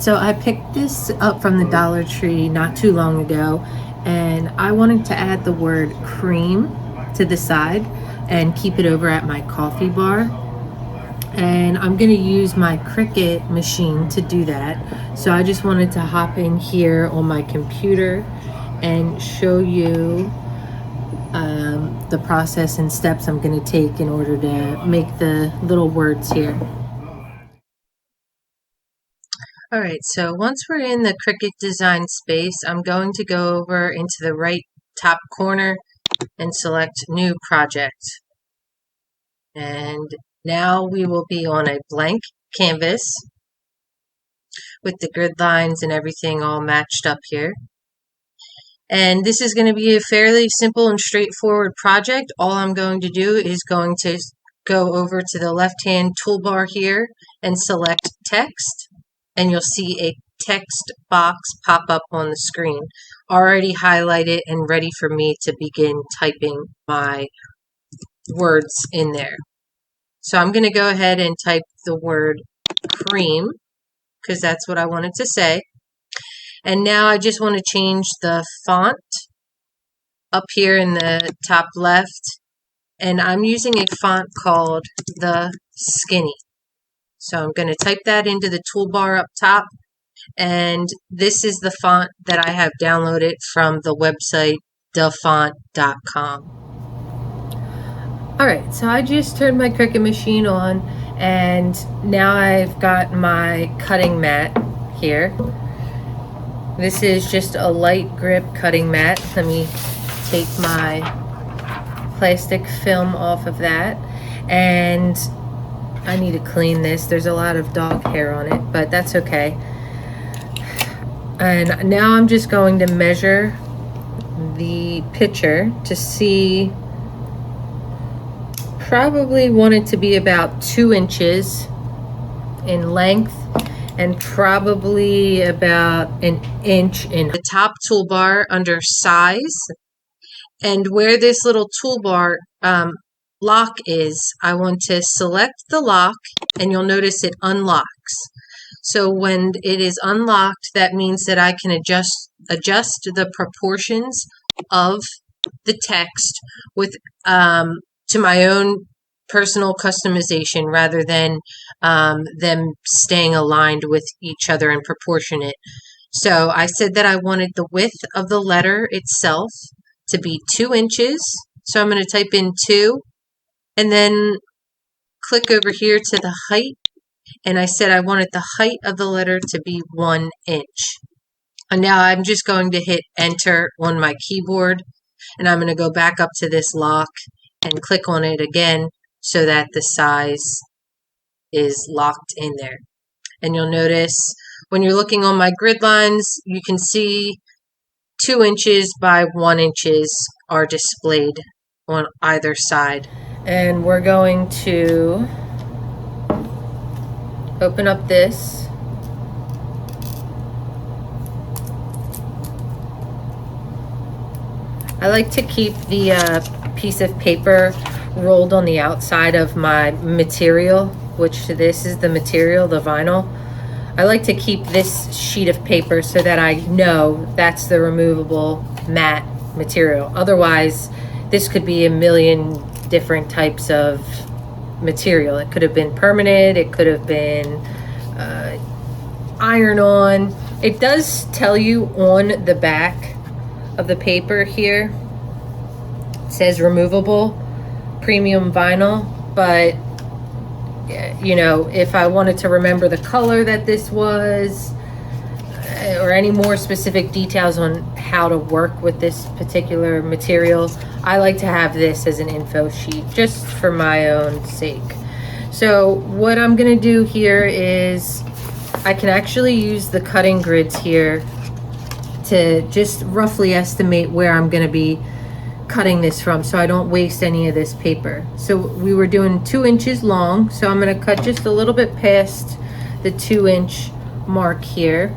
So I picked this up from the Dollar Tree not too long ago, and I wanted to add the word cream to the side and keep it over at my coffee bar. And I'm going to use my Cricut machine to do that. So I just wanted to hop in here on my computer and show you the process and steps I'm going to take in order to make the little words here. Alright, so once we're in the Cricut design space, I'm going to go over into the right top corner and select New Project. And now we will be on a blank canvas with the grid lines and everything all matched up here. And this is going to be a fairly simple and straightforward project. All I'm going to do is going to go over to the left-hand toolbar here and select Text, and you'll see a text box pop up on the screen, already highlighted and ready for me to begin typing my words in there. So I'm going to go ahead and type the word cream, because that's what I wanted to say. And now I just want to change the font up here in the top left. And I'm using a font called the Skinny. So I'm going to type that into the toolbar up top. And this is the font that I have downloaded from the website dafont.com. Alright, so I just turned my Cricut machine on, and now I've got my cutting mat here. This is just a light grip cutting mat. Let me take my plastic film off of that, and I need to clean this. There's a lot of dog hair on it, but that's okay. And now I'm just going to measure the picture to see. Probably want it to be about 2 inches in length and probably about an inch in the top toolbar under size. And where this little toolbar lock is, I want to select the lock, and you'll notice it unlocks. So when it is unlocked, that means that I can adjust the proportions of the text with to my own personal customization, rather than them staying aligned with each other and proportionate. So I said that I wanted the width of the letter itself to be 2 inches. So I'm going to type in 2 and then click over here to the height. And I said I wanted the height of the letter to be 1 inch. And now I'm just going to hit enter on my keyboard, and I'm going to go back up to this lock and click on it again so that the size is locked in there. And you'll notice when you're looking on my grid lines, you can see 2 inches by 1 inches are displayed on either side. And we're going to open up this. I like to keep the piece of paper rolled on the outside of my material, which this is the material, the vinyl. I like to keep this sheet of paper so that I know that's the removable matte material. Otherwise, this could be a million different types of material. It could have been permanent, it could have been iron-on. It does tell you on the back of the paper here, it says removable premium vinyl, but you know, if I wanted to remember the color that this was or any more specific details on how to work with this particular material, I like to have this as an info sheet just for my own sake. So what I'm gonna do here is I can actually use the cutting grids here to just roughly estimate where I'm going to be cutting this from, so I don't waste any of this paper. So we were doing 2 inches long, so I'm going to cut just a little bit past the 2 inch mark here,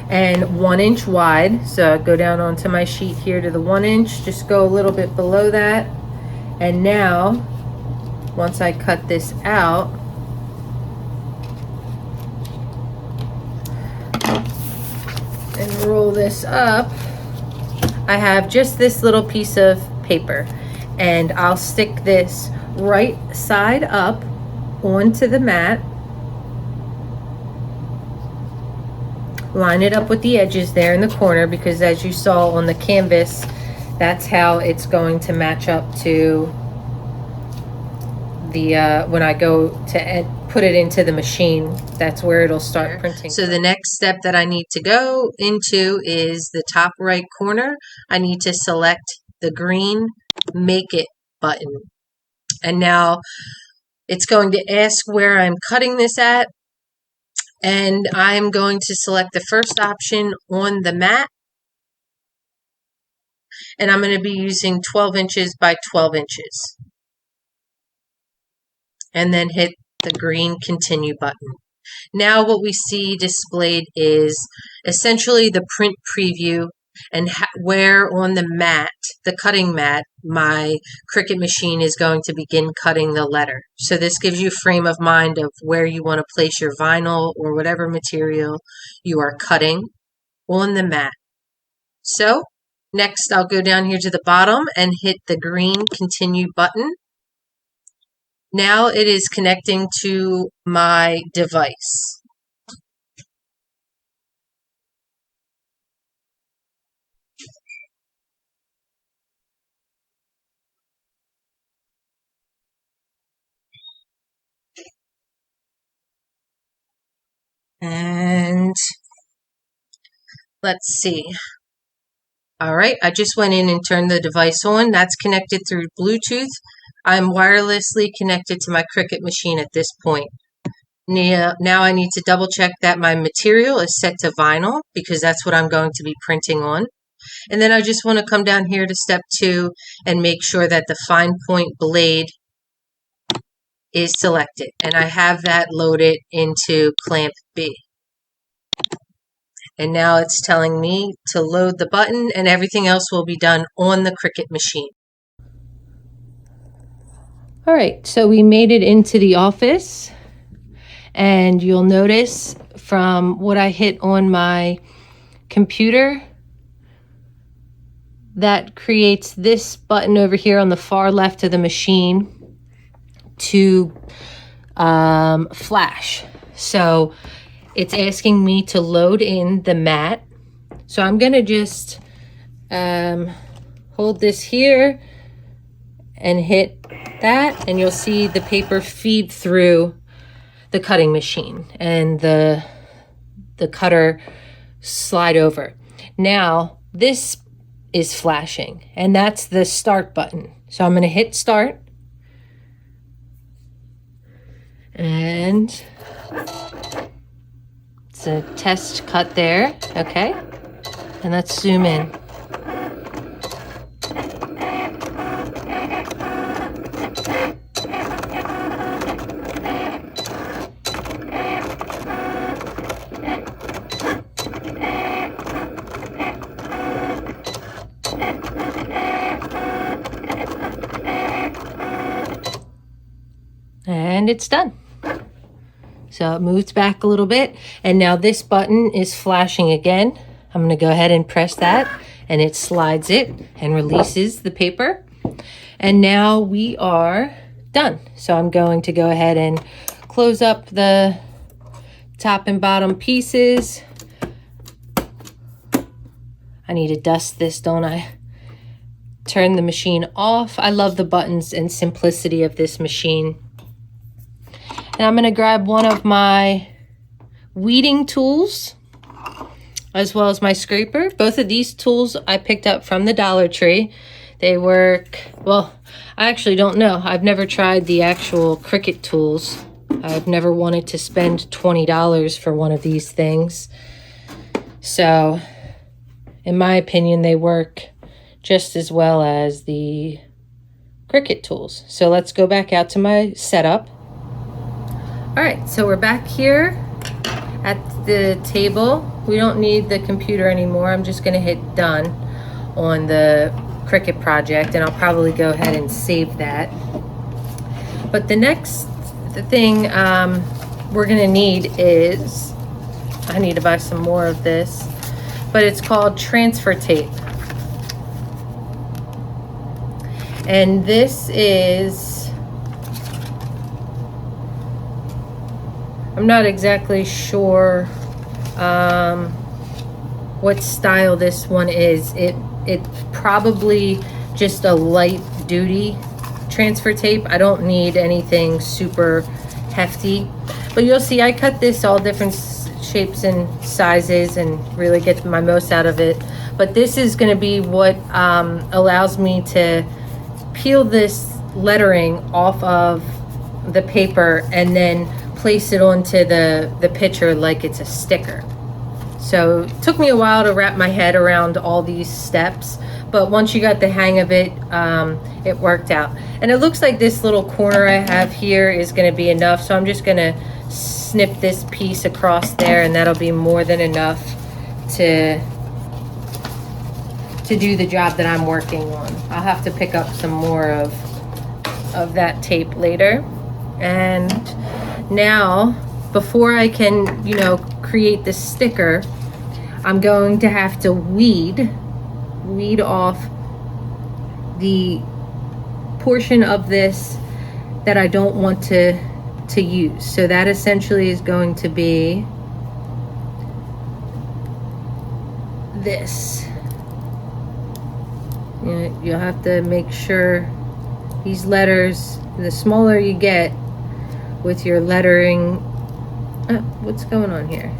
and 1 inch wide. So I go down onto my sheet here to the 1 inch, just go a little bit below that. And now once I cut this out, this up, I have just this little piece of paper, and I'll stick this right side up onto the mat, line it up with the edges there in the corner, because as you saw on the canvas, that's how it's going to match up to the when I go to put it into the machine, that's where it'll start printing. So the next step that I need to go into is the top right corner. I need to select the green Make It button. And now it's going to ask where I'm cutting this at. And I'm going to select the first option on the mat. And I'm going to be using 12 inches by 12 inches. And then hit the green Continue button. Now what we see displayed is essentially the print preview and where on the mat, the cutting mat, my Cricut machine is going to begin cutting the letter. So this gives you a frame of mind of where you want to place your vinyl or whatever material you are cutting on the mat. So next I'll go down here to the bottom and hit the green Continue button. Now it is connecting to my device. And let's see. All right, I just went in and turned the device on. That's connected through Bluetooth. I'm wirelessly connected to my Cricut machine at this point. Now I need to double check that my material is set to vinyl, because that's what I'm going to be printing on. And then I just want to come down here to step 2 and make sure that the fine point blade is selected. And I have that loaded into clamp B. And now it's telling me to load the button, and everything else will be done on the Cricut machine. All right, so we made it into the office, and you'll notice from what I hit on my computer, that creates this button over here on the far left of the machine to flash. So it's asking me to load in the mat. So I'm going to just hold this here and hit that, and you'll see the paper feed through the cutting machine and the cutter slide over. Now this is flashing, and that's the start button. So I'm going to hit start, and it's a test cut there. Okay, and let's zoom in. And it's done. So it moves back a little bit, and now this button is flashing again. I'm going to go ahead and press that, and it slides it and releases the paper. And now we are done. So I'm going to go ahead and close up the top and bottom pieces. I need to dust this, don't I? Turn the machine off. I love the buttons and simplicity of this machine. And I'm going to grab one of my weeding tools as well as my scraper. Both of these tools I picked up from the Dollar Tree. They work, well, I actually don't know. I've never tried the actual Cricut tools. I've never wanted to spend $20 for one of these things. So, in my opinion, they work just as well as the Cricut tools. So let's go back out to my setup. All right, so we're back here at the table. We don't need the computer anymore. I'm just gonna hit done on the Cricut project, and I'll probably go ahead and save that. But the next thing we're gonna need is, I need to buy some more of this. but it's called transfer tape. And this is, I'm not exactly sure what style this one is. It's probably just a light duty transfer tape. I don't need anything super hefty, but you'll see I cut this all different shapes and sizes and really get my most out of it. But this is going to be what allows me to peel this lettering off of the paper and then place it onto the picture like it's a sticker. So it took me a while to wrap my head around all these steps, but once you got the hang of it, it worked out. And it looks like this little corner I have here is going to be enough, so I'm just going to snip this piece across there, and that'll be more than enough to do the job that I'm working on. I'll have to pick up some more of that tape later. And now, before I can, you know, create the sticker, I'm going to have to weed off the portion of this that I don't want to use. So that essentially is going to be this. You'll have to make sure these letters, the smaller you get with your lettering, what's going on here?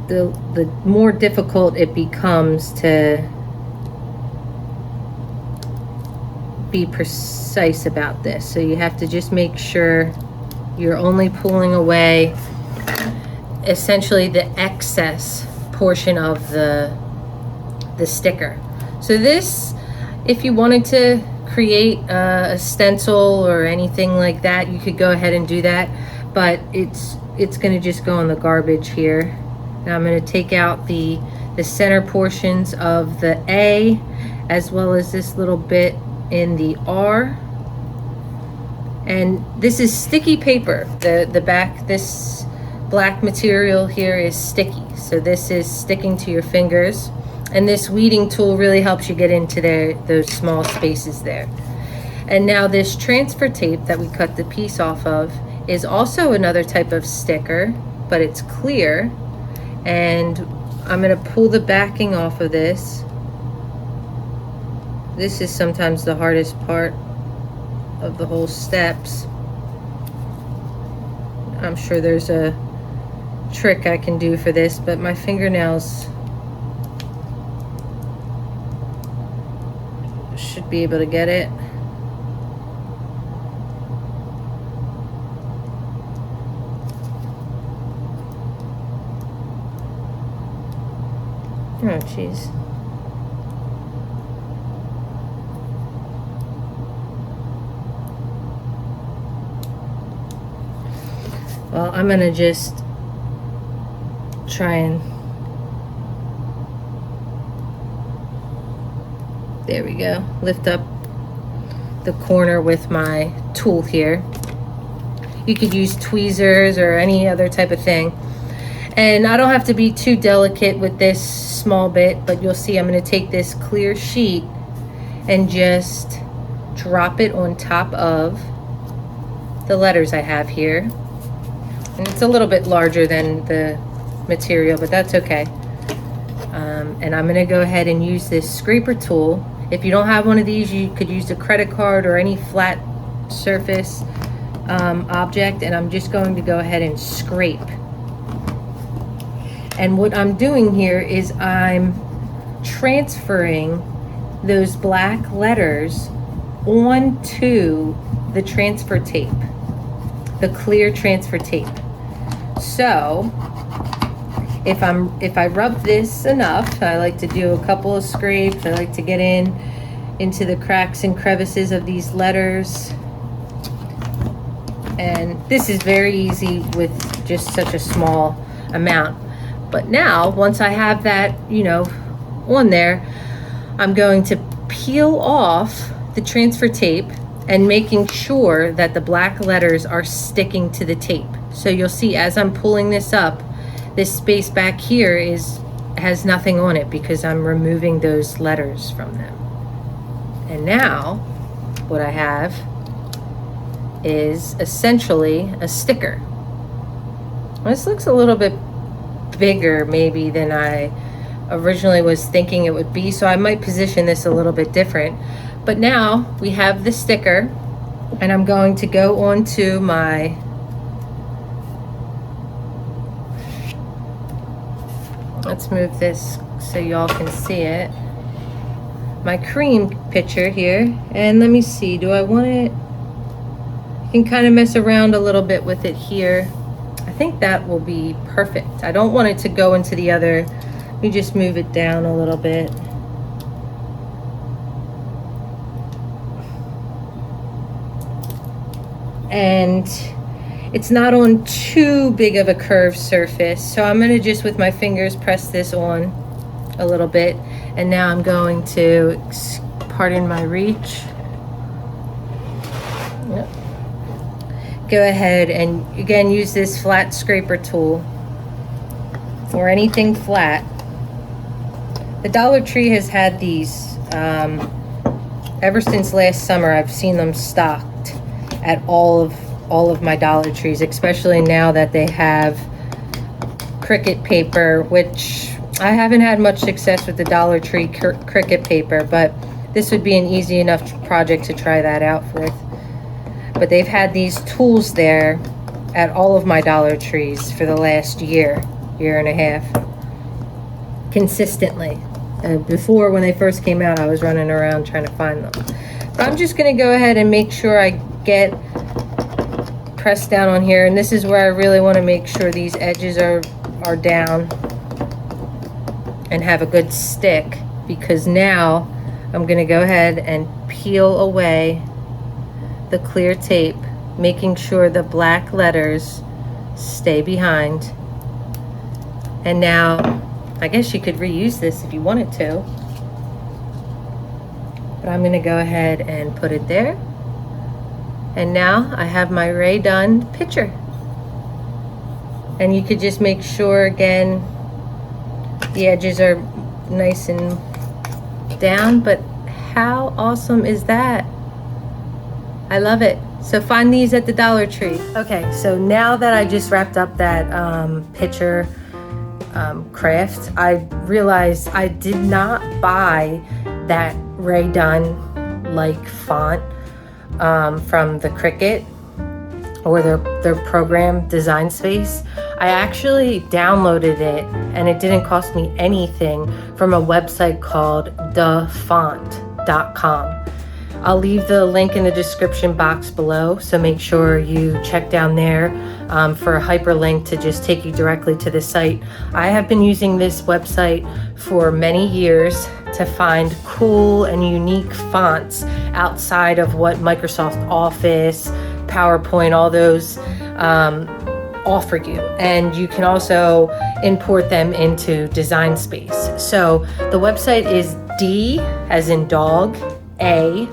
The more difficult it becomes to be precise about this. So you have to just make sure you're only pulling away essentially the excess portion of the sticker. So this, if you wanted to create a stencil or anything like that, you could go ahead and do that, but it's going to just go in the garbage here. Now I'm going to take out the center portions of the A, as well as this little bit in the R. And this is sticky paper. The back, this black material here is sticky, so this is sticking to your fingers. And this weeding tool really helps you get into those small spaces there. And now this transfer tape that we cut the piece off of is also another type of sticker, but it's clear. And I'm going to pull the backing off of this. This is sometimes the hardest part of the whole steps. I'm sure there's a trick I can do for this, but my fingernails should be able to get it. Oh, jeez. Well, I'm gonna just try and, there we go, lift up the corner with my tool here. You could use tweezers or any other type of thing. And I don't have to be too delicate with this small bit, but you'll see I'm going to take this clear sheet and just drop it on top of the letters I have here. And it's a little bit larger than the material, but that's okay. And I'm going to go ahead and use this scraper tool. If you don't have one of these, you could use a credit card or any flat surface object, and I'm just going to go ahead and scrape. And what I'm doing here is I'm transferring those black letters onto the transfer tape, the clear transfer tape. So if I rub this enough, I like to do a couple of scrapes. I like to get into the cracks and crevices of these letters. And this is very easy with just such a small amount. But now, once I have that, you know, on there, I'm going to peel off the transfer tape and making sure that the black letters are sticking to the tape. So you'll see as I'm pulling this up this space back here has nothing on it because I'm removing those letters from them. And now what I have is essentially a sticker. This looks a little bit bigger maybe than I originally was thinking it would be, so I might position this a little bit different. But now we have the sticker, and I'm going to go on to my let's move this so y'all can see it, my cream picture here. And let me see, do I want it, you can kind of mess around a little bit with it here. I think that will be perfect. I don't want it to go into the other, let me just move it down a little bit. And it's not on too big of a curved surface, so I'm going to just with my fingers press this on a little bit. And now I'm going to, pardon my reach, yep, go ahead and again use this flat scraper tool or anything flat. The Dollar Tree has had these ever since last summer. I've seen them stocked at all of my Dollar Trees, especially now that they have Cricut paper, which I haven't had much success with the Dollar Tree Cricut paper, but this would be an easy enough project to try that out with. But they've had these tools there at all of my Dollar Trees for the last year and a half, consistently. Before, when they first came out, I was running around trying to find them. But I'm just going to go ahead and make sure I get pressed down on here, and this is where I really want to make sure these edges are down and have a good stick, because now I'm going to go ahead and peel away the clear tape, making sure the black letters stay behind. And now I guess you could reuse this if you wanted to, but I'm going to go ahead and put it there. And now I have my Rae Dunn picture. And you could just make sure, again, the edges are nice and down, but how awesome is that? I love it. So find these at the Dollar Tree. Okay, so now that I just wrapped up that picture craft, I realized I did not buy that Rae Dunn like font from the Cricut or their program Design Space. I actually downloaded it, and it didn't cost me anything, from a website called thefont.com. I'll leave the link in the description box below, so make sure you check down there for a hyperlink to just take you directly to the site. I have been using this website for many years to find cool and unique fonts outside of what Microsoft Office, PowerPoint, all those offer you. And you can also import them into Design Space. So the website is D as in dog, A,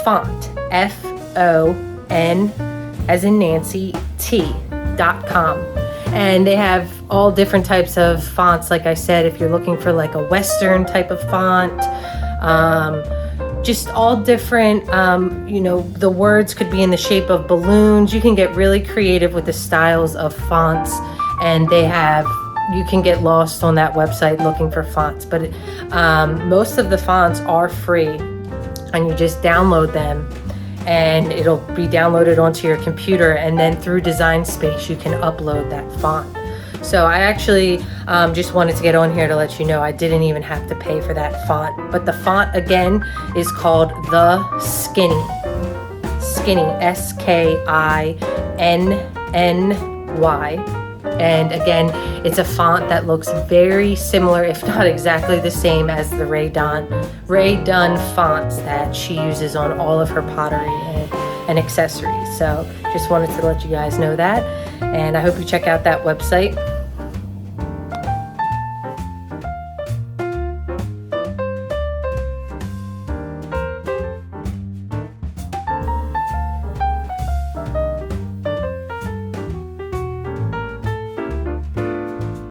font, F-O-N as in Nancy, T.com. And they have all different types of fonts. Like I said, if you're looking for like a Western type of font, just all different, the words could be in the shape of balloons. You can get really creative with the styles of fonts, and you can get lost on that website looking for fonts. But most of the fonts are free, and you just download them, and it'll be downloaded onto your computer, and then through Design Space you can upload that font. So I actually just wanted to get on here to let you know I didn't even have to pay for that font. But the font, again, is called The Skinny, S-K-I-N-N-Y. And again, it's a font that looks very similar, if not exactly the same, as the Rae Dunn fonts that she uses on all of her pottery and accessories. So just wanted to let you guys know that, and I hope you check out that website.